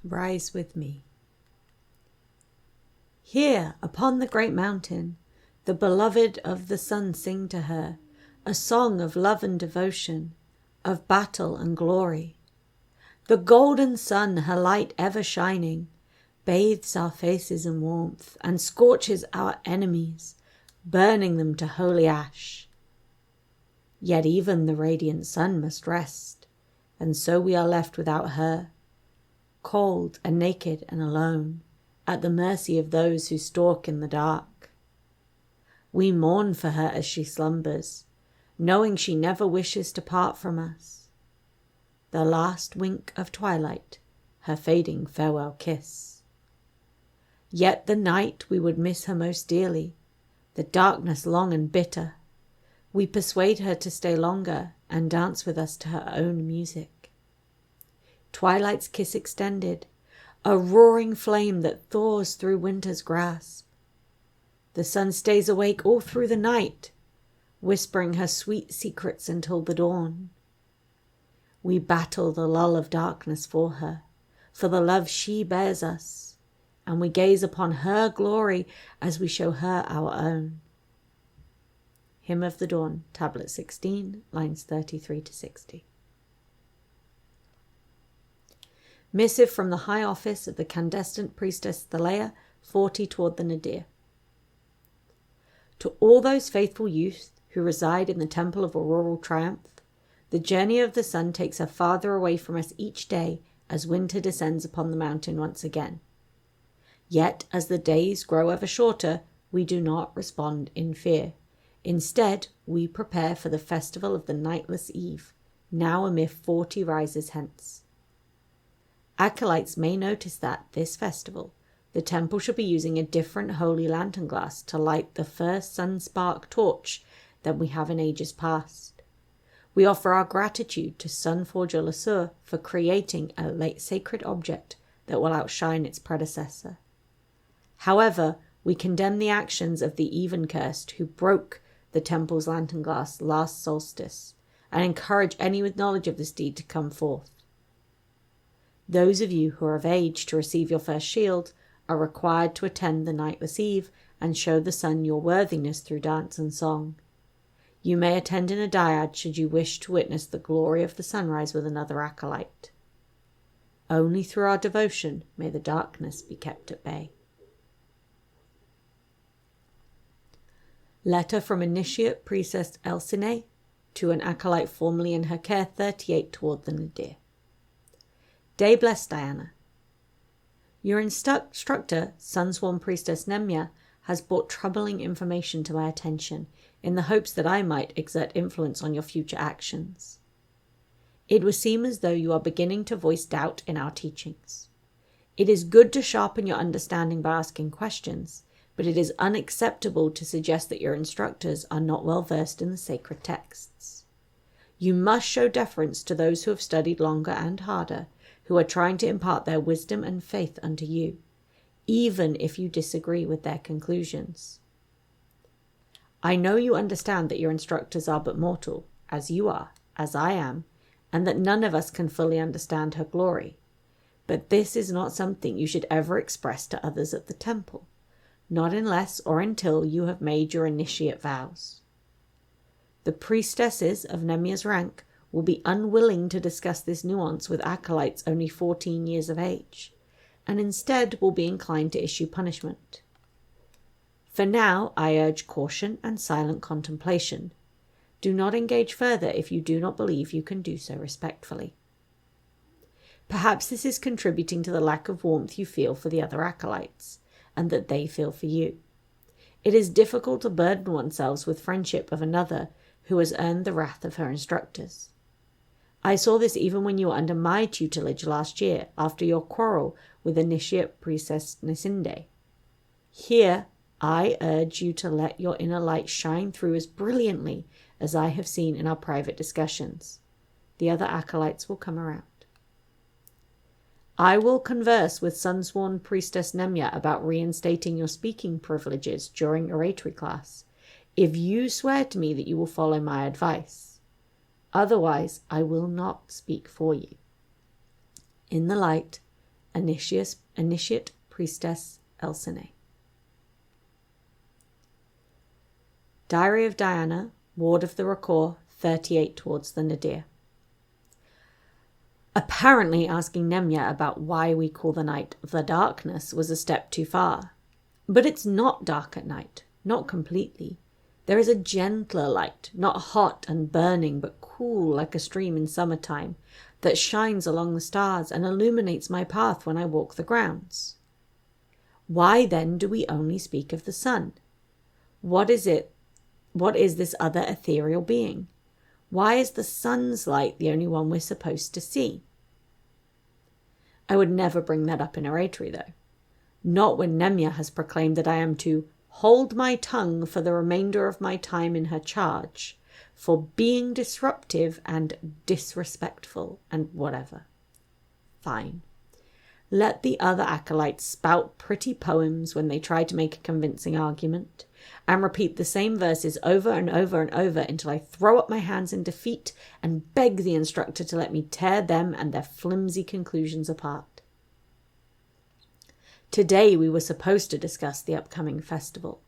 Rise with me. Here, upon the great mountain, the beloved of the sun sing to her a song of love and devotion, of battle and glory. The golden sun, her light ever shining, bathes our faces in warmth and scorches our enemies, burning them to holy ash. Yet even the radiant sun must rest, and so we are left without her, cold and naked and alone, at the mercy of those who stalk in the dark. We mourn for her as she slumbers, knowing she never wishes to part from us. The last wink of twilight, her fading farewell kiss. Yet the night we would miss her most dearly, the darkness long and bitter. We persuade her to stay longer and dance with us to her own music. Twilight's kiss extended, a roaring flame that thaws through winter's grasp. The sun stays awake all through the night, whispering her sweet secrets until the dawn. We battle the lull of darkness for her, for the love she bears us, and we gaze upon her glory as we show her our own. Hymn of the Dawn, Tablet 16, lines 33 to 60. Missive from the High Office of the Candescent Priestess Thaleia, 40 toward the Nadir. To all those faithful youth who reside in the Temple of Auroral Triumph, the journey of the sun takes her farther away from us each day as winter descends upon the mountain once again. Yet, as the days grow ever shorter, we do not respond in fear. Instead, we prepare for the festival of the nightless eve, now a mere 40 rises hence. Acolytes may notice that, this festival, the temple should be using a different holy lantern glass to light the first sun-spark torch than we have in ages past. We offer our gratitude to Sunforger Lasur for creating a sacred object that will outshine its predecessor. However, we condemn the actions of the even-cursed who broke the temple's lantern glass last solstice, and encourage any with knowledge of this deed to come forth. Those of you who are of age to receive your first shield are required to attend the nightless eve and show the sun your worthiness through dance and song. You may attend in a dyad should you wish to witness the glory of the sunrise with another acolyte. Only through our devotion may the darkness be kept at bay. Letter from Initiate Priestess Elsine to an acolyte formerly in her care, 38 toward the Nadir. Day blessed Diana. Your instructor, Sunsworn Priestess Nemia, has brought troubling information to my attention in the hopes that I might exert influence on your future actions. It would seem as though you are beginning to voice doubt in our teachings. It is good to sharpen your understanding by asking questions, but it is unacceptable to suggest that your instructors are not well versed in the sacred texts. You must show deference to those who have studied longer and harder, who are trying to impart their wisdom and faith unto you, even if you disagree with their conclusions. I know you understand that your instructors are but mortal, as you are, as I am, and that none of us can fully understand her glory. But this is not something you should ever express to others at the temple, not unless or until you have made your initiate vows. The priestesses of Nemia's rank will be unwilling to discuss this nuance with acolytes only 14 years of age, and instead will be inclined to issue punishment. For now, I urge caution and silent contemplation. Do not engage further if you do not believe you can do so respectfully. Perhaps this is contributing to the lack of warmth you feel for the other acolytes, and that they feel for you. It is difficult to burden oneself with friendship of another who has earned the wrath of her instructors. I saw this even when you were under my tutelage last year, after your quarrel with Initiate Priestess Nisinde. Here, I urge you to let your inner light shine through as brilliantly as I have seen in our private discussions. The other acolytes will come around. I will converse with Sunsworn Priestess Nemia about reinstating your speaking privileges during oratory class, if you swear to me that you will follow my advice. Otherwise, I will not speak for you. In the light, Initiate Priestess Elsene. Diary of Diana, Ward of the Rakor, 38 towards the Nadir. Apparently asking Nemya about why we call the night the darkness was a step too far. But it's not dark at night, not completely. There is a gentler light, not hot and burning, but cool like a stream in summertime, that shines along the stars and illuminates my path when I walk the grounds. Why then do we only speak of the sun? What is it? What is this other ethereal being? Why is the sun's light the only one we're supposed to see? I would never bring that up in oratory, though. Not when Nemya has proclaimed that I am to hold my tongue for the remainder of my time in her charge, for being disruptive and disrespectful and whatever. Fine. Let the other acolytes spout pretty poems when they try to make a convincing argument, and repeat the same verses over and over and over until I throw up my hands in defeat and beg the instructor to let me tear them and their flimsy conclusions apart. Today we were supposed to discuss the upcoming festival,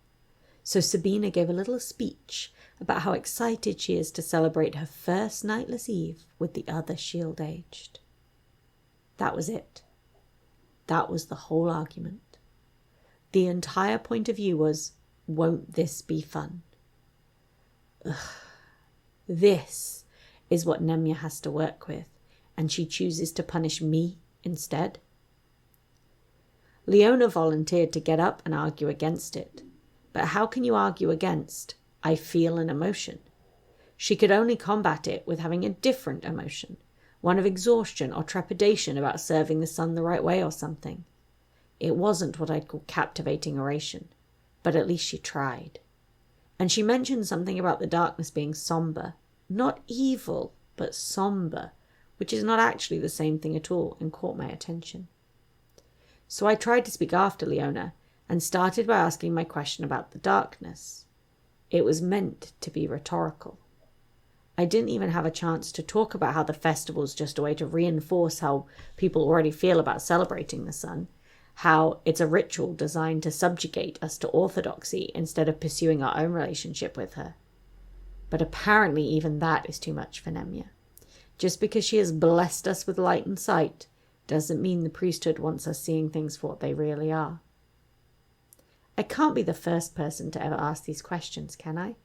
so Sabina gave a little speech about how excited she is to celebrate her first nightless eve with the other shield-aged. That was it. That was the whole argument. The entire point of view was, won't this be fun? Ugh. This is what Nemya has to work with, and she chooses to punish me instead. Leona volunteered to get up and argue against it. But how can you argue against, I feel an emotion? She could only combat it with having a different emotion, one of exhaustion or trepidation about serving the sun the right way or something. It wasn't what I'd call captivating oration, but at least she tried. And she mentioned something about the darkness being somber, not evil, but somber, which is not actually the same thing at all, and caught my attention. So I tried to speak after Leona, and started by asking my question about the darkness. It was meant to be rhetorical. I didn't even have a chance to talk about how the festival's just a way to reinforce how people already feel about celebrating the sun, how it's a ritual designed to subjugate us to orthodoxy instead of pursuing our own relationship with her. But apparently even that is too much for Nemya. Just because she has blessed us with light and sight doesn't mean the priesthood wants us seeing things for what they really are. I can't be the first person to ever ask these questions, can I?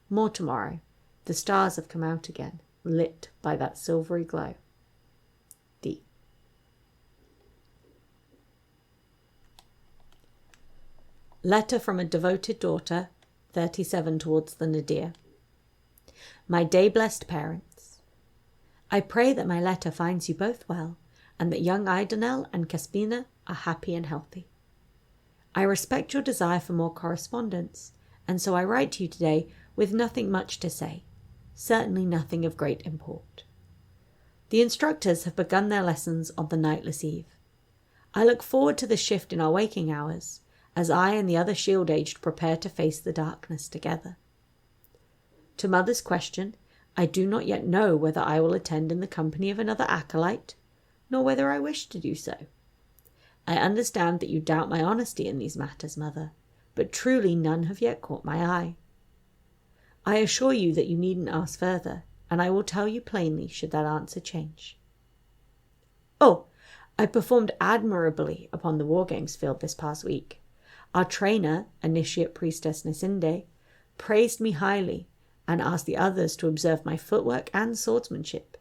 More tomorrow. The stars have come out again, lit by that silvery glow. D. Letter from a devoted daughter, 37 towards the Nadir. My day-blessed parents, I pray that my letter finds you both well, and that young Idonel and Caspina are happy and healthy. I respect your desire for more correspondence, and so I write to you today with nothing much to say, certainly nothing of great import. The instructors have begun their lessons on the nightless eve. I look forward to the shift in our waking hours, as I and the other shield-aged prepare to face the darkness together. To Mother's question, I do not yet know whether I will attend in the company of another acolyte, nor whether I wish to do so. I understand that you doubt my honesty in these matters, Mother, but truly none have yet caught my eye. I assure you that you needn't ask further, and I will tell you plainly should that answer change. Oh, I performed admirably upon the war games field this past week. Our trainer, Initiate Priestess Nisinde, praised me highly and asked the others to observe my footwork and swordsmanship.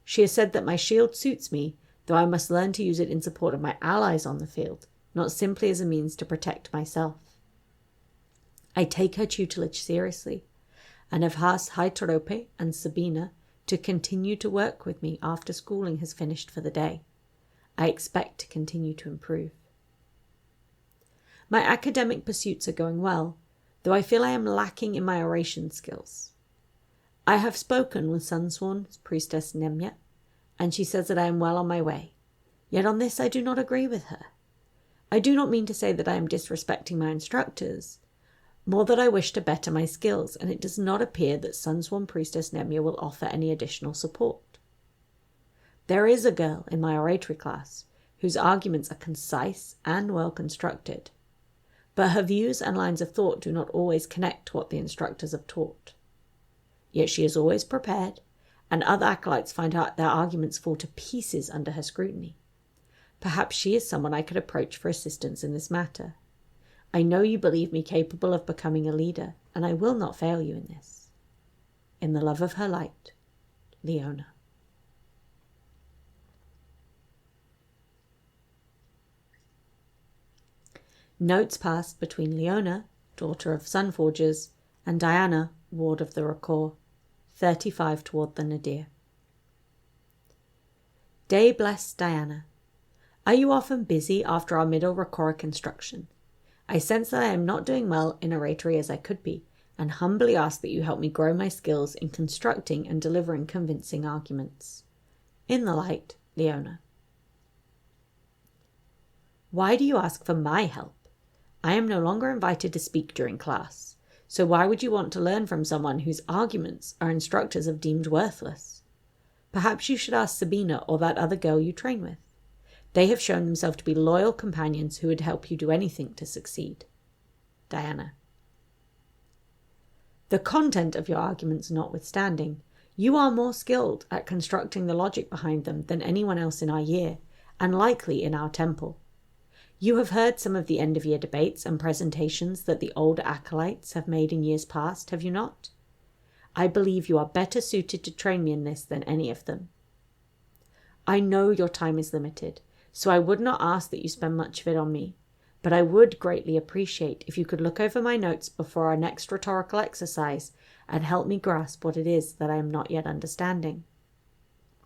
She has said that my shield suits me, though I must learn to use it in support of my allies on the field, not simply as a means to protect myself. I take her tutelage seriously, and have asked Haitorope and Sabina to continue to work with me after schooling has finished for the day. I expect to continue to improve. My academic pursuits are going well, though I feel I am lacking in my oration skills. I have spoken with Sunsworn's priestess Nemya, and she says that I am well on my way. Yet on this I do not agree with her. I do not mean to say that I am disrespecting my instructors, more that I wish to better my skills, and it does not appear that Sunsworn priestess Nemya will offer any additional support. There is a girl in my oratory class whose arguments are concise and well constructed, but her views and lines of thought do not always connect to what the instructors have taught. Yet she is always prepared, and other acolytes find out their arguments fall to pieces under her scrutiny. Perhaps she is someone I could approach for assistance in this matter. I know you believe me capable of becoming a leader, and I will not fail you in this. In the love of her light, Leona. Notes passed between Leona, daughter of Sunforgers, and Diana, ward of the Rakor, 35 toward the Nadir. Day blessed Diana. Are you often busy after our middle Rakoric instruction? I sense that I am not doing well in oratory as I could be, and humbly ask that you help me grow my skills in constructing and delivering convincing arguments. In the light, Leona. Why do you ask for my help? I am no longer invited to speak during class, so why would you want to learn from someone whose arguments our instructors have deemed worthless? Perhaps you should ask Sabina or that other girl you train with. They have shown themselves to be loyal companions who would help you do anything to succeed. Diana. The content of your arguments notwithstanding, you are more skilled at constructing the logic behind them than anyone else in our year, and likely in our temple. You have heard some of the end-of-year debates and presentations that the older acolytes have made in years past, have you not? I believe you are better suited to train me in this than any of them. I know your time is limited, so I would not ask that you spend much of it on me, but I would greatly appreciate if you could look over my notes before our next rhetorical exercise and help me grasp what it is that I am not yet understanding.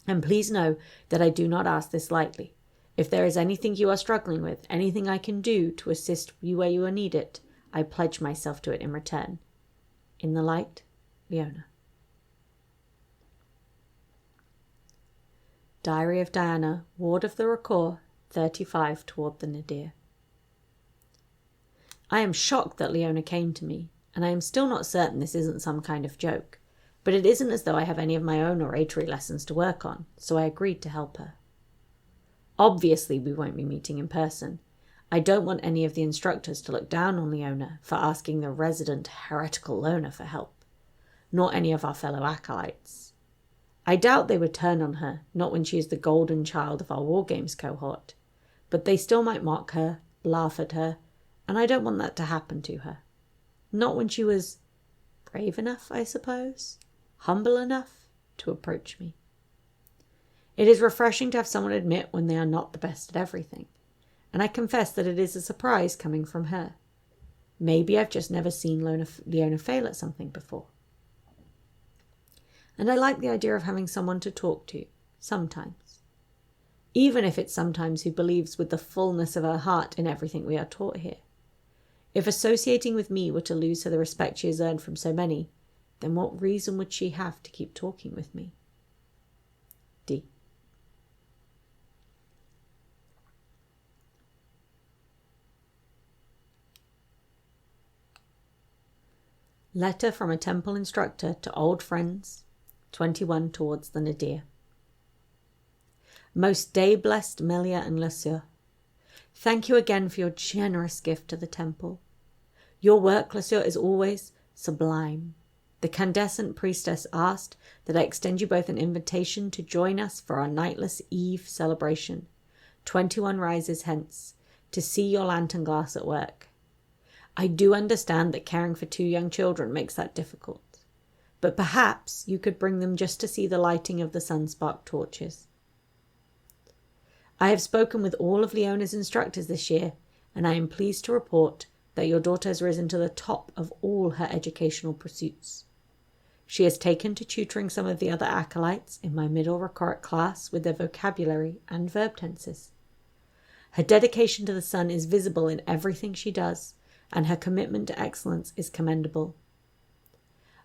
And please know that I do not ask this lightly. If there is anything you are struggling with, anything I can do to assist you where you need it, I pledge myself to it in return. In the light, Leona. Diary of Diana, ward of the Rakor, 35 toward the Nadir. I am shocked that Leona came to me, and I am still not certain this isn't some kind of joke, but it isn't as though I have any of my own oratory lessons to work on, so I agreed to help her. Obviously, we won't be meeting in person. I don't want any of the instructors to look down on Leona for asking the resident heretical loner for help, nor any of our fellow acolytes. I doubt they would turn on her, not when she is the golden child of our War Games cohort, but they still might mock her, laugh at her, and I don't want that to happen to her. Not when she was brave enough, I suppose, humble enough to approach me. It is refreshing to have someone admit when they are not the best at everything, and I confess that it is a surprise coming from her. Maybe I've just never seen Leona fail at something before. And I like the idea of having someone to talk to, sometimes. Even if it's sometimes who believes with the fullness of her heart in everything we are taught here. If associating with me were to lose her the respect she has earned from so many, then what reason would she have to keep talking with me? D. Letter from a temple instructor to old friends, 21 towards the Nadir. Most day-blessed Melia and Lucia, thank you again for your generous gift to the temple. Your work, Lucia, is always sublime. The Candescent Priestess asked that I extend you both an invitation to join us for our nightless eve celebration, 21 rises hence, to see your lantern glass at work. I do understand that caring for 2 young children makes that difficult, but perhaps you could bring them just to see the lighting of the sunspark torches. I have spoken with all of Leona's instructors this year, and I am pleased to report that your daughter has risen to the top of all her educational pursuits. She has taken to tutoring some of the other acolytes in my middle Rakoric class with their vocabulary and verb tenses. Her dedication to the sun is visible in everything she does, and her commitment to excellence is commendable.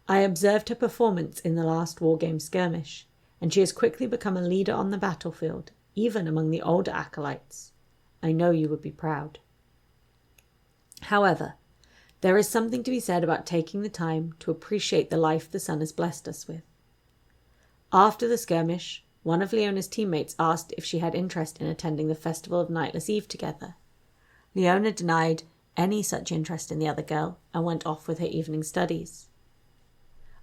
I observed her performance in the last War Game skirmish, and she has quickly become a leader on the battlefield, even among the older acolytes. I know you would be proud. However, there is something to be said about taking the time to appreciate the life the sun has blessed us with. After the skirmish, one of Leona's teammates asked if she had interest in attending the Festival of Nightless Eve together. Leona denied any such interest in the other girl and went off with her evening studies.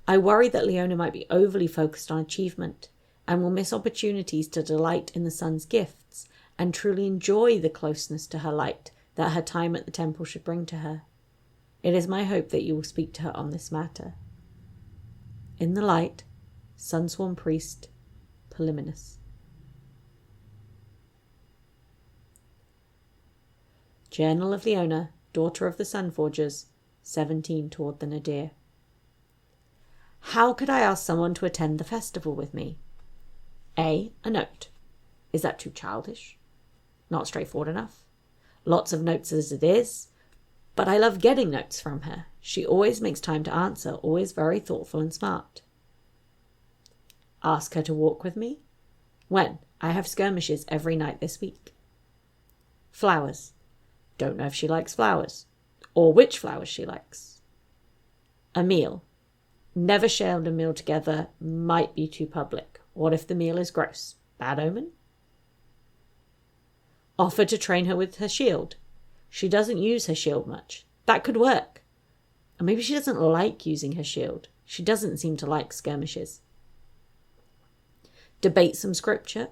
I worry that Leona might be overly focused on achievement and will miss opportunities to delight in the sun's gifts and truly enjoy the closeness to her light that her time at the temple should bring to her. It is my hope that you will speak to her on this matter. In the light, Sunsworn Priest, Polyminus. Journal of Leona, daughter of the Sunforgers, 17 toward the Nadir. How could I ask someone to attend the festival with me? A note. Is that too childish? Not straightforward enough? Lots of notes as it is, but I love getting notes from her. She always makes time to answer, always very thoughtful and smart. Ask her to walk with me? When? I have skirmishes every night this week. Flowers. Don't know if she likes flowers, or which flowers she likes. A meal. Never shared a meal together, might be too public. What if the meal is gross? Bad omen? Offer to train her with her shield. She doesn't use her shield much. That could work. Or maybe she doesn't like using her shield. She doesn't seem to like skirmishes. Debate some scripture.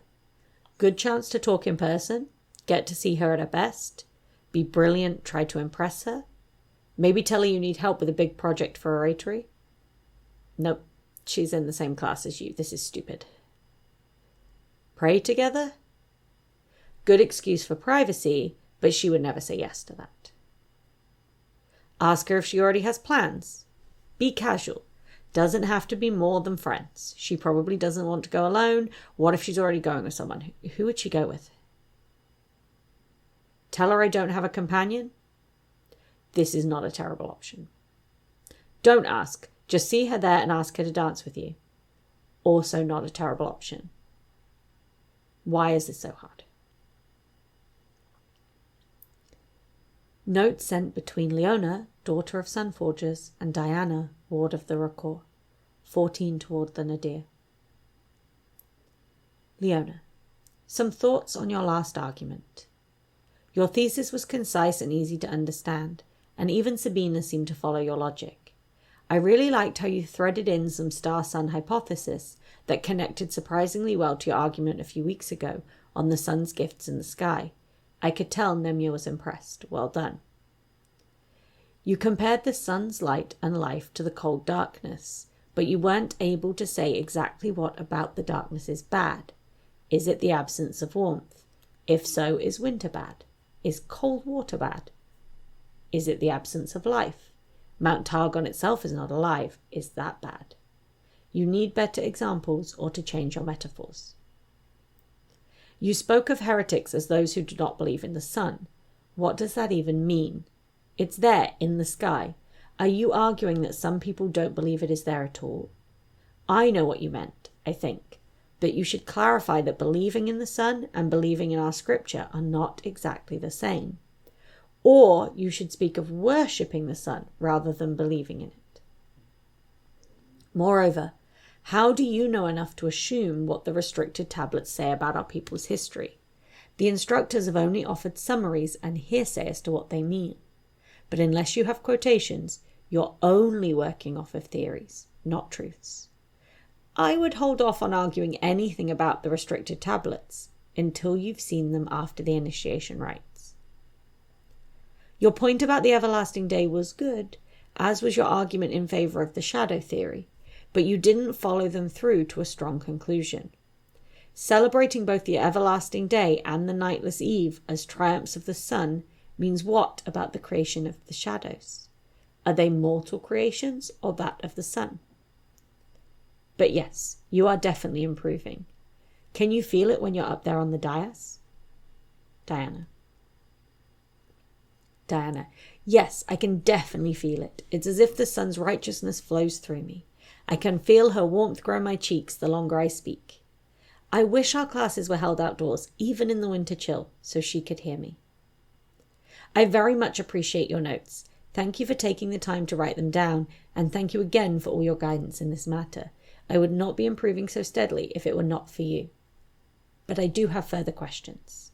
Good chance to talk in person. Get to see her at her best. Be brilliant, try to impress her. Maybe tell her you need help with a big project for oratory. Nope, she's in the same class as you. This is stupid. Pray together? Good excuse for privacy, but she would never say yes to that. Ask her if she already has plans. Be casual. Doesn't have to be more than friends. She probably doesn't want to go alone. What if she's already going with someone? Who would she go with? Tell her I don't have a companion. This is not a terrible option. Don't ask. Just see her there and ask her to dance with you. Also not a terrible option. Why is this so hard? Note sent between Leona, daughter of Sunforgers, and Diana, ward of the Rakor, 14 toward the Nadir. Leona, some thoughts on your last argument. Your thesis was concise and easy to understand, and even Sabina seemed to follow your logic. I really liked how you threaded in some star-sun hypothesis that connected surprisingly well to your argument a few weeks ago on the sun's gifts in the sky. I could tell Nemia was impressed. Well done. You compared the sun's light and life to the cold darkness, but you weren't able to say exactly what about the darkness is bad. Is it the absence of warmth? If so, is winter bad? Is cold water bad? Is it the absence of life? Mount Targon itself is not alive. Is that bad? You need better examples or to change your metaphors. You spoke of heretics as those who do not believe in the sun. What does that even mean? It's there, in the sky. Are you arguing that some people don't believe it is there at all? I know what you meant, I think, but you should clarify that believing in the sun and believing in our scripture are not exactly the same. Or you should speak of worshipping the sun rather than believing in it. Moreover, how do you know enough to assume what the restricted tablets say about our people's history? The instructors have only offered summaries and hearsay as to what they mean. But unless you have quotations, you're only working off of theories, not truths. I would hold off on arguing anything about the restricted tablets until you've seen them after the initiation rites. Your point about the everlasting day was good, as was your argument in favour of the shadow theory, but you didn't follow them through to a strong conclusion. Celebrating both the everlasting day and the nightless eve as triumphs of the sun means what about the creation of the shadows? Are they mortal creations or that of the sun? But yes, you are definitely improving. Can you feel it when you're up there on the dais? Diana. Yes, I can definitely feel it. It's as if the sun's righteousness flows through me. I can feel her warmth grow my cheeks the longer I speak. I wish our classes were held outdoors, even in the winter chill, so she could hear me. I very much appreciate your notes. Thank you for taking the time to write them down, and thank you again for all your guidance in this matter. I would not be improving so steadily if it were not for you. but I do have further questions.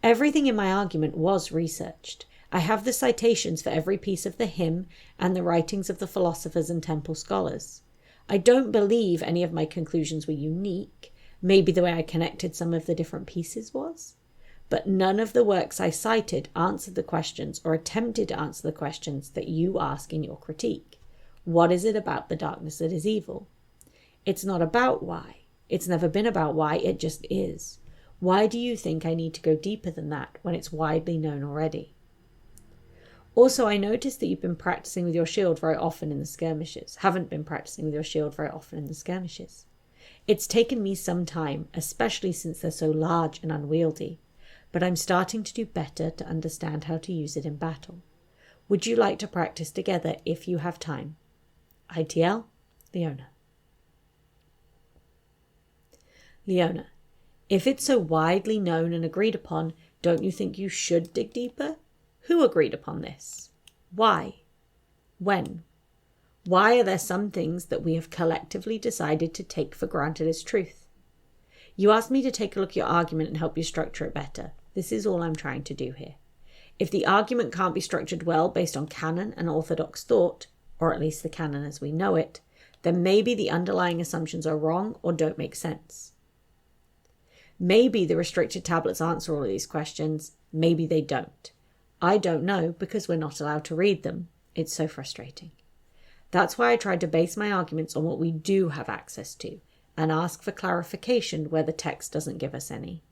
Everything in my argument was researched. I have the citations for every piece of the hymn and the writings of the philosophers and temple scholars. I don't believe any of my conclusions were unique. Maybe the way I connected some of the different pieces was. But none of the works I cited answered the questions or attempted to answer the questions that you ask in your critique. What is it about the darkness that is evil? It's not about why. It's never been about why, it just is. Why do you think I need to go deeper than that when it's widely known already? Also, I noticed that you've been practicing with your shield very often in the skirmishes. Haven't been practicing with your shield very often in the skirmishes. It's taken me some time, especially since they're so large and unwieldy, but I'm starting to do better to understand how to use it in battle. Would you like to practice together if you have time? ITL, Leona. Leona, if it's so widely known and agreed upon, don't you think you should dig deeper? Who agreed upon this? Why? When? Why are there some things that we have collectively decided to take for granted as truth? You asked me to take a look at your argument and help you structure it better. This is all I'm trying to do here. If the argument can't be structured well based on canon and orthodox thought, or at least the canon as we know it, then maybe the underlying assumptions are wrong or don't make sense. Maybe the restricted tablets answer all of these questions. Maybe they don't. I don't know because we're not allowed to read them. It's so frustrating. That's why I tried to base my arguments on what we do have access to and ask for clarification where the text doesn't give us any.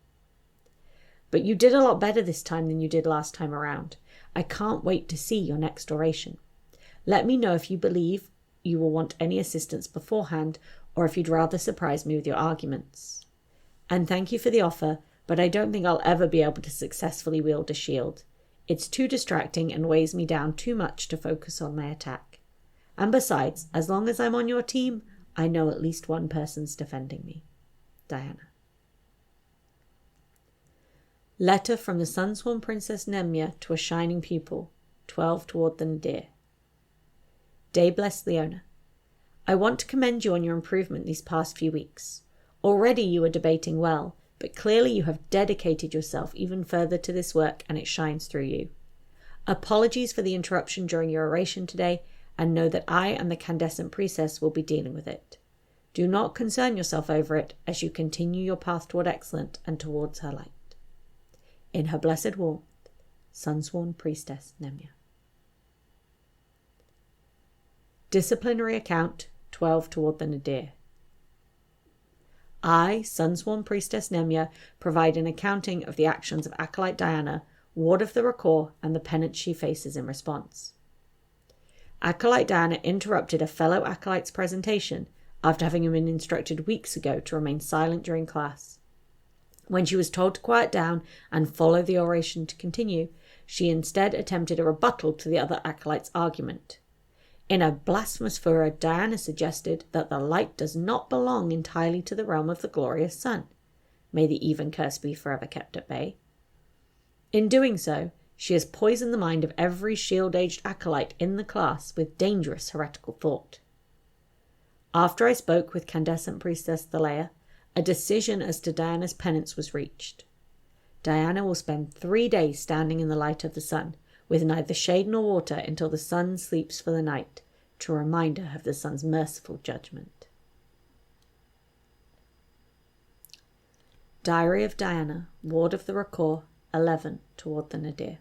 But you did a lot better this time than you did last time around. I can't wait to see your next oration. Let me know if you believe you will want any assistance beforehand or if you'd rather surprise me with your arguments. And thank you for the offer, but I don't think I'll ever be able to successfully wield a shield. It's too distracting and weighs me down too much to focus on my attack. And besides, as long as I'm on your team, I know at least one person's defending me. Diana. Letter from the Sunsworn Princess Nemia to a shining pupil, 12 toward the Nadir. Day blessed Leona. I want to commend you on your improvement these past few weeks. Already you are debating well, but clearly you have dedicated yourself even further to this work and it shines through you. Apologies for the interruption during your oration today, and know that I and the Candescent Priestess will be dealing with it. Do not concern yourself over it as you continue your path toward excellence and towards her light. In her blessed warmth, Sunsworn Priestess Nemia. Disciplinary Account 12 toward the Nadir. I, Sunsworn Priestess Nemia, provide an accounting of the actions of Acolyte Diana, ward of the Rakor, and the penance she faces in response. Acolyte Diana interrupted a fellow acolyte's presentation after having been instructed weeks ago to remain silent during class. When she was told to quiet down and follow the oration to continue, she instead attempted a rebuttal to the other acolyte's argument. In a blasphemous furor, Diana suggested that the light does not belong entirely to the realm of the glorious sun. May the even curse be forever kept at bay. In doing so, she has poisoned the mind of every shield-aged acolyte in the class with dangerous heretical thought. After I spoke with Candescent Priestess Thalea, a decision as to Diana's penance was reached. Diana will spend 3 days standing in the light of the sun, with neither shade nor water until the sun sleeps for the night, to remind her of the sun's merciful judgment. Diary of Diana, ward of the Rakor, 11 toward the Nadir.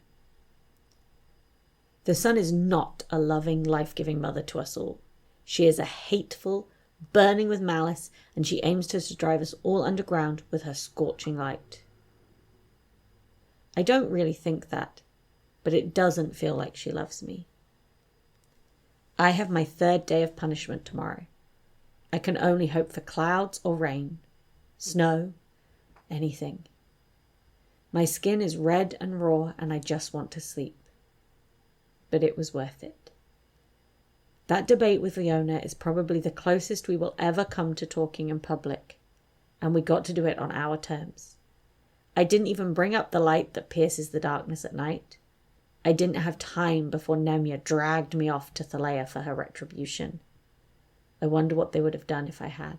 The sun is not a loving, life-giving mother to us all. She is a hateful, burning with malice, and she aims to drive us all underground with her scorching light. I don't really think that, but it doesn't feel like she loves me. I have my 3rd day of punishment tomorrow. I can only hope for clouds or rain, snow, anything. My skin is red and raw and I just want to sleep. But it was worth it. That debate with Leona is probably the closest we will ever come to talking in public, and we got to do it on our terms. I didn't even bring up the light that pierces the darkness at night. I didn't have time before Nemia dragged me off to Thalea for her retribution. I wonder what they would have done if I had.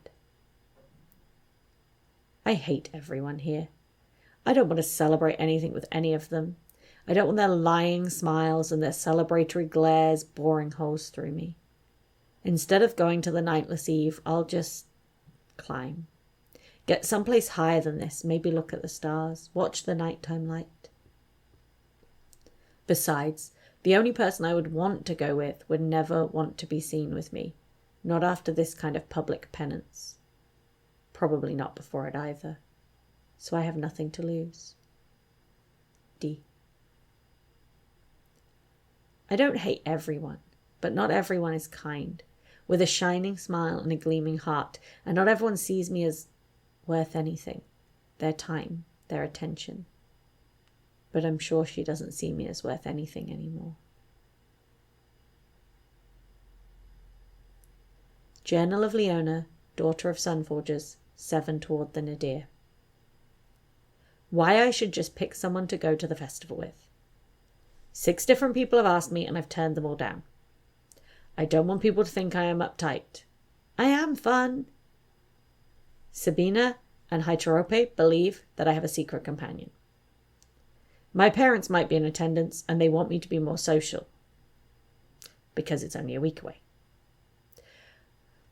I hate everyone here. I don't want to celebrate anything with any of them. I don't want their lying smiles and their celebratory glares boring holes through me. Instead of going to the nightless eve, I'll just climb. Get someplace higher than this, maybe look at the stars, watch the nighttime light. Besides, the only person I would want to go with would never want to be seen with me, not after this kind of public penance. Probably not before it either. So I have nothing to lose. D. I don't hate everyone, but not everyone is kind, with a shining smile and a gleaming heart, and not everyone sees me as worth anything, their time, their attention. But I'm sure she doesn't see me as worth anything anymore. Journal of Leona, daughter of Sunforgers, 7 toward the nadir. Why I should just pick someone to go to the festival with. 6 different people have asked me and I've turned them all down. I don't want people to think I am uptight. I am fun. Sabina and Hyterope believe that I have a secret companion. My parents might be in attendance and they want me to be more social. Because it's only a week away.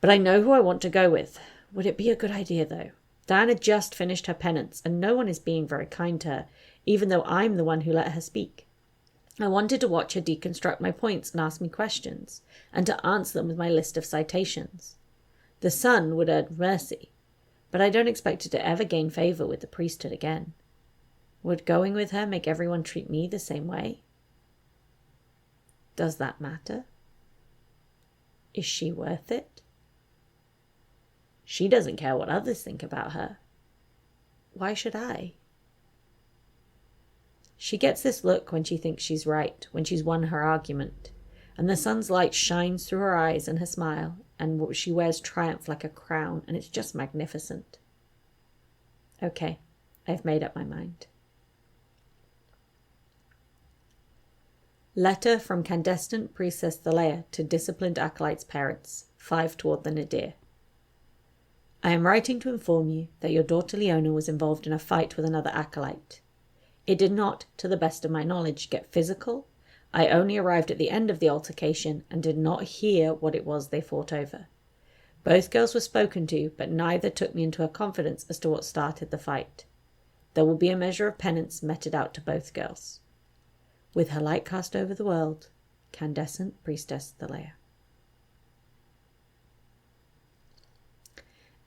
But I know who I want to go with. Would it be a good idea though? Diana just finished her penance and no one is being very kind to her, even though I'm the one who let her speak. I wanted to watch her deconstruct my points and ask me questions, and to answer them with my list of citations. The sun would earn mercy, but I don't expect her to ever gain favour with the priesthood again. Would going with her make everyone treat me the same way? Does that matter? Is she worth it? She doesn't care what others think about her. Why should I? She gets this look when she thinks she's right, when she's won her argument, and the sun's light shines through her eyes and her smile, and she wears triumph like a crown, and it's just magnificent. Okay, I've made up my mind. Letter from Candescent Priestess Thalea to Disciplined Acolyte's parents, 5 toward the nadir. I am writing to inform you that your daughter Leona was involved in a fight with another acolyte. It did not, to the best of my knowledge, get physical. I only arrived at the end of the altercation and did not hear what it was they fought over. Both girls were spoken to, but neither took me into her confidence as to what started the fight. There will be a measure of penance meted out to both girls. With her light cast over the world, Candescent Priestess Thalea.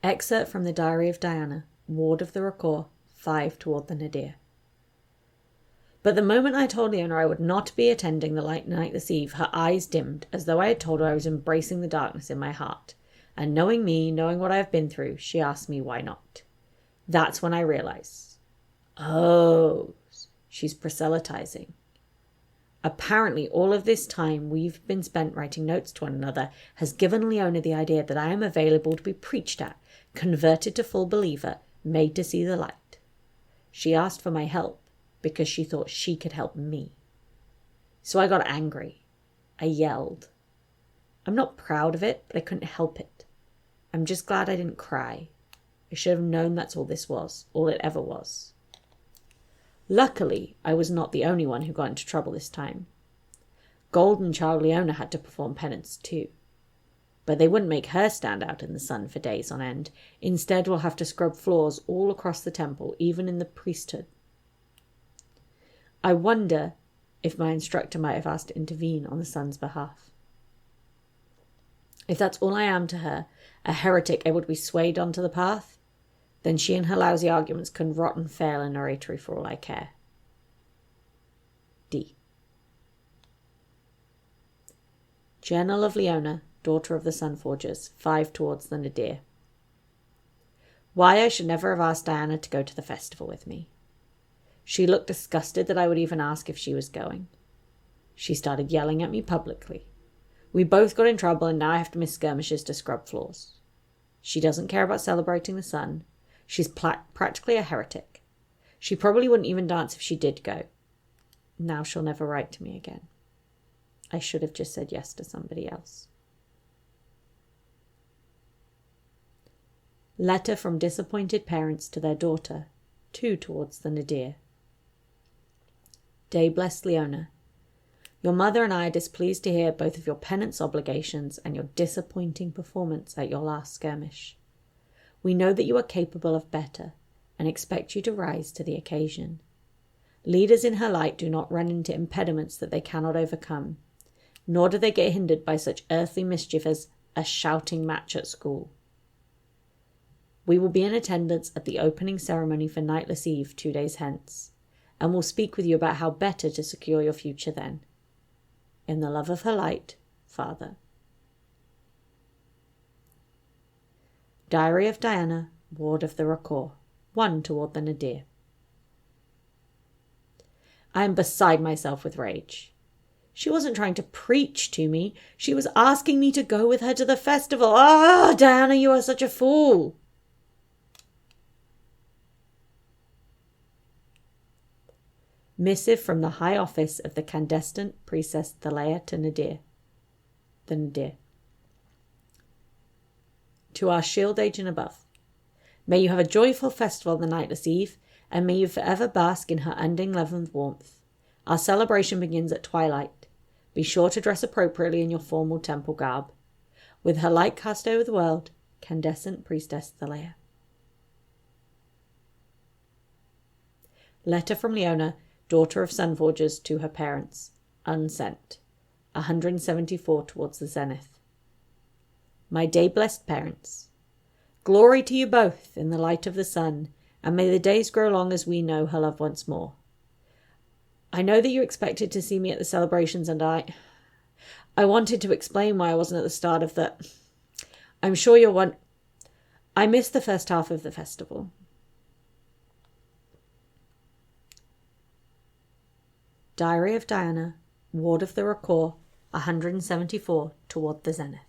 Excerpt from the Diary of Diana, Ward of the Racor, 5 toward the nadir. But the moment I told Leona I would not be attending the light night this eve, her eyes dimmed, as though I had told her I was embracing the darkness in my heart. And knowing me, knowing what I have been through, she asked me why not. That's when I realized. Oh, she's proselytizing. Apparently, all of this time we've been spent writing notes to one another has given Leona the idea that I am available to be preached at, converted to full believer, made to see the light. She asked for my help because she thought she could help me. So I got angry. I yelled. I'm not proud of it, but I couldn't help it. I'm just glad I didn't cry. I should have known that's all this was, all it ever was. Luckily, I was not the only one who got into trouble this time. Golden Child Leona had to perform penance too. But they wouldn't make her stand out in the sun for days on end. Instead, we'll have to scrub floors all across the temple, even in the priesthood. I wonder if my instructor might have asked to intervene on the sun's behalf. If that's all I am to her, a heretic able to be swayed onto the path, then she and her lousy arguments can rot and fail in oratory for all I care. D. Journal of Leona, daughter of the Sunforgers, 5 towards the nadir. Why I should never have asked Diana to go to the festival with me. She looked disgusted that I would even ask if she was going. She started yelling at me publicly. We both got in trouble and now I have to miss skirmishes to scrub floors. She doesn't care about celebrating the sun. She's practically a heretic. She probably wouldn't even dance if she did go. Now she'll never write to me again. I should have just said yes to somebody else. Letter from disappointed parents to their daughter, 2 towards the nadir. Day blessed Leona. Your mother and I are displeased to hear both of your penance obligations and your disappointing performance at your last skirmish. We know that you are capable of better and expect you to rise to the occasion. Leaders in her light do not run into impediments that they cannot overcome, nor do they get hindered by such earthly mischief as a shouting match at school. We will be in attendance at the opening ceremony for Nightless Eve 2 days hence, and will speak with you about how better to secure your future then. In the love of her light, Father. Diary of Diana, Ward of the Racor, 1 toward the nadir. I am beside myself with rage. She wasn't trying to preach to me. She was asking me to go with her to the festival. Ah, Diana, you are such a fool. Missive from the High Office of the Candescent Priestess Thaleia to Nadir. The Nadir. To our shield agent above. May you have a joyful festival on the Nightless Eve, and may you forever bask in her unending love and warmth. Our celebration begins at twilight. Be sure to dress appropriately in your formal temple garb. With her light cast over the world, Candescent Priestess Thaleia. Letter from Leona, daughter of Sunforgers, to her parents, unsent, 174 towards the zenith. My day-blessed parents, glory to you both in the light of the sun, and may the days grow long as we know her love once more. I know that you expected to see me at the celebrations, and I wanted to explain why I wasn't at the start of the... I'm sure you'll want... I missed the first half of the festival. Diary of Diana, Ward of the Racor, 174 toward the zenith.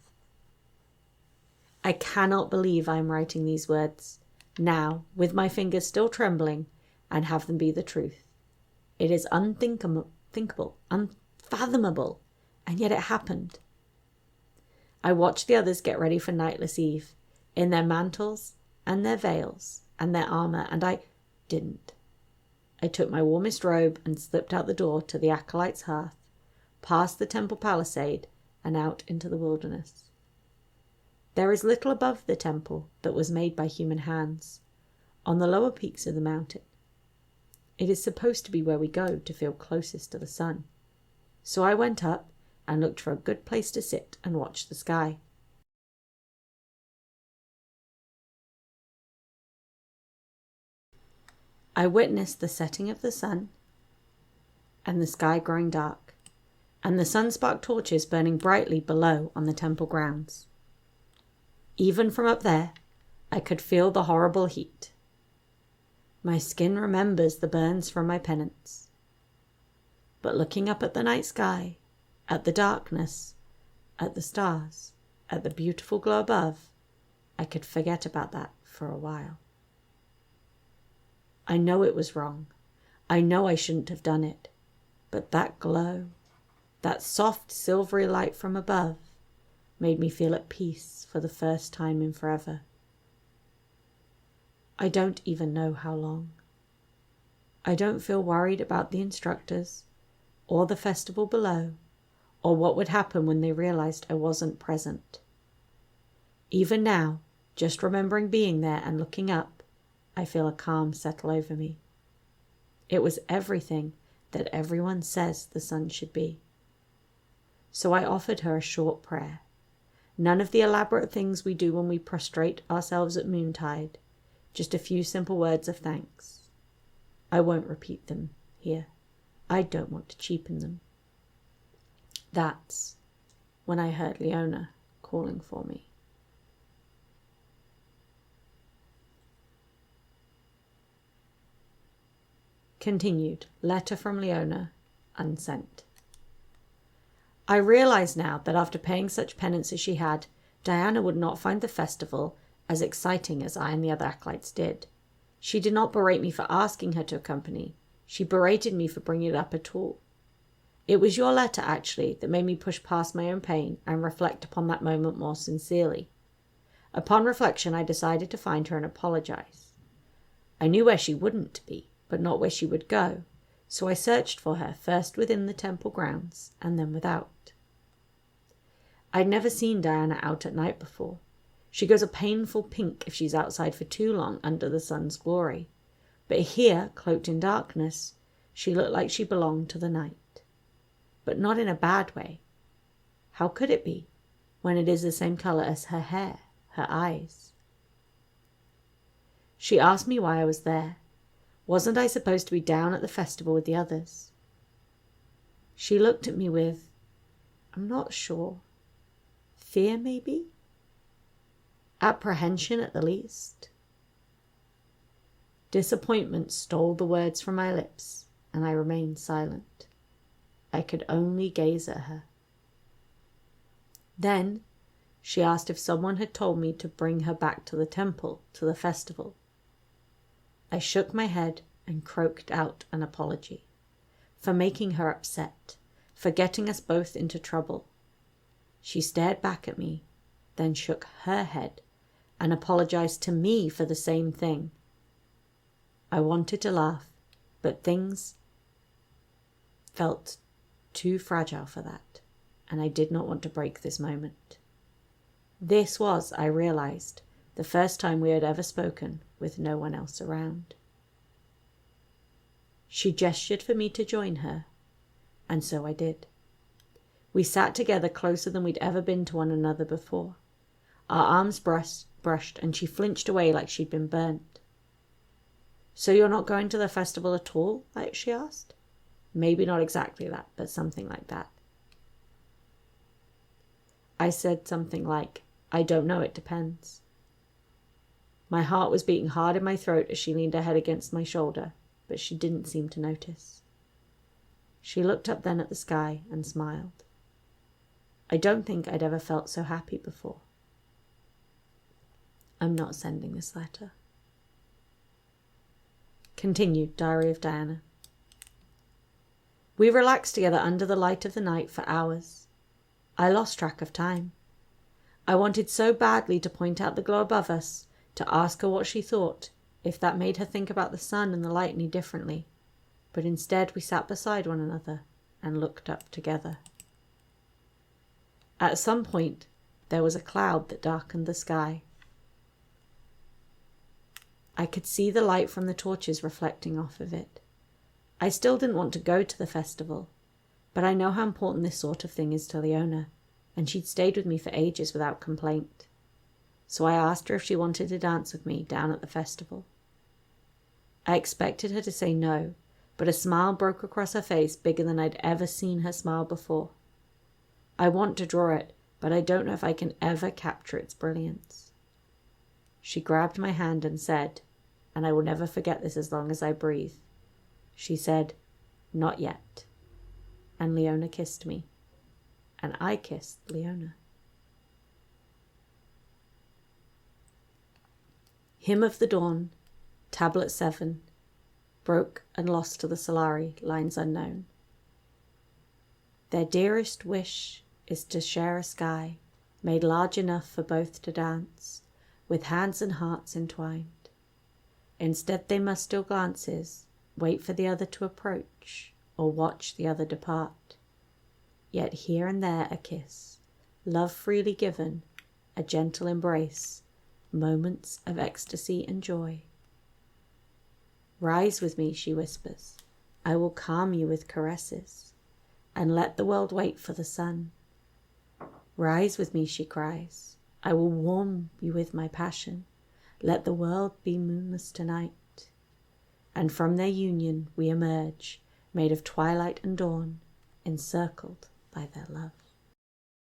I cannot believe I am writing these words, now, with my fingers still trembling, and have them be the truth. It is unthinkable, unfathomable, and yet it happened. I watched the others get ready for Nightless Eve, in their mantles, and their veils, and their armour, and I didn't. I took my warmest robe and slipped out the door to the acolyte's hearth, past the temple palisade, and out into the wilderness. There is little above the temple that was made by human hands, on the lower peaks of the mountain. It is supposed to be where we go to feel closest to the sun. So I went up and looked for a good place to sit and watch the sky. I witnessed the setting of the sun and the sky growing dark, and the sun-spark torches burning brightly below on the temple grounds. Even from up there, I could feel the horrible heat. My skin remembers the burns from my penance. But looking up at the night sky, at the darkness, at the stars, at the beautiful glow above, I could forget about that for a while. I know it was wrong. I know I shouldn't have done it. But that glow, that soft silvery light from above, made me feel at peace for the first time in forever. I don't even know how long. I don't feel worried about the instructors, or the festival below, or what would happen when they realized I wasn't present. Even now, just remembering being there and looking up, I feel a calm settle over me. It was everything that everyone says the sun should be. So I offered her a short prayer. None of the elaborate things we do when we prostrate ourselves at moontide. Just a few simple words of thanks. I won't repeat them here. I don't want to cheapen them. That's when I heard Leona calling for me. Continued. Letter from Leona, unsent. I realize now that after paying such penance as she had, Diana would not find the festival as exciting as I and the other acolytes did. She did not berate me for asking her to accompany. She berated me for bringing it up at all. It was your letter, actually, that made me push past my own pain and reflect upon that moment more sincerely. Upon reflection, I decided to find her and apologize. I knew where she wouldn't be, but not where she would go, so I searched for her, first within the temple grounds and then without. I'd never seen Diana out at night before. She goes a painful pink if she's outside for too long under the sun's glory, but here, cloaked in darkness, she looked like she belonged to the night. But not in a bad way. How could it be, when it is the same color as her hair, her eyes? She asked me why I was there. Wasn't I supposed to be down at the festival with the others? She looked at me with, I'm not sure, fear maybe? Apprehension at the least. Disappointment stole the words from my lips, and I remained silent. I could only gaze at her. Then she asked if someone had told me to bring her back to the temple, to the festival. I shook my head and croaked out an apology for making her upset, for getting us both into trouble. She stared back at me, then shook her head and apologized to me for the same thing. I wanted to laugh, but things felt too fragile for that, and I did not want to break this moment. This was, I realized, the first time we had ever spoken with no one else around. She gestured for me to join her, and so I did. We sat together closer than we'd ever been to one another before. Our arms brushed, and she flinched away like she'd been burnt. So you're not going to the festival at all? She asked. Maybe not exactly that, but something like that. I said something like, I don't know, it depends. My heart was beating hard in my throat as she leaned her head against my shoulder, but she didn't seem to notice. She looked up then at the sky and smiled. I don't think I'd ever felt so happy before. I'm not sending this letter. Continued Diary of Diana. We relaxed together under the light of the night for hours. I lost track of time. I wanted so badly to point out the glow above us, to ask her what she thought, if that made her think about the sun and the light any differently, but instead we sat beside one another and looked up together. At some point, there was a cloud that darkened the sky. I could see the light from the torches reflecting off of it. I still didn't want to go to the festival, but I know how important this sort of thing is to Leona, and she'd stayed with me for ages without complaint. So I asked her if she wanted to dance with me down at the festival. I expected her to say no, but a smile broke across her face bigger than I'd ever seen her smile before. I want to draw it, but I don't know if I can ever capture its brilliance. She grabbed my hand and said, and I will never forget this as long as I breathe, she said, not yet. And Leona kissed me, and I kissed Leona. Hymn of the Dawn, Tablet 7, broke and lost to the Solari, lines unknown. Their dearest wish is to share a sky made large enough for both to dance, with hands and hearts entwined. Instead they must steal glances, wait for the other to approach, or watch the other depart. Yet here and there a kiss, love freely given, a gentle embrace, moments of ecstasy and joy. Rise with me, she whispers, I will calm you with caresses, and let the world wait for the sun. Rise with me, she cries, I will warm you with my passion, let the world be moonless tonight. And from their union we emerge, made of twilight and dawn, encircled by their love.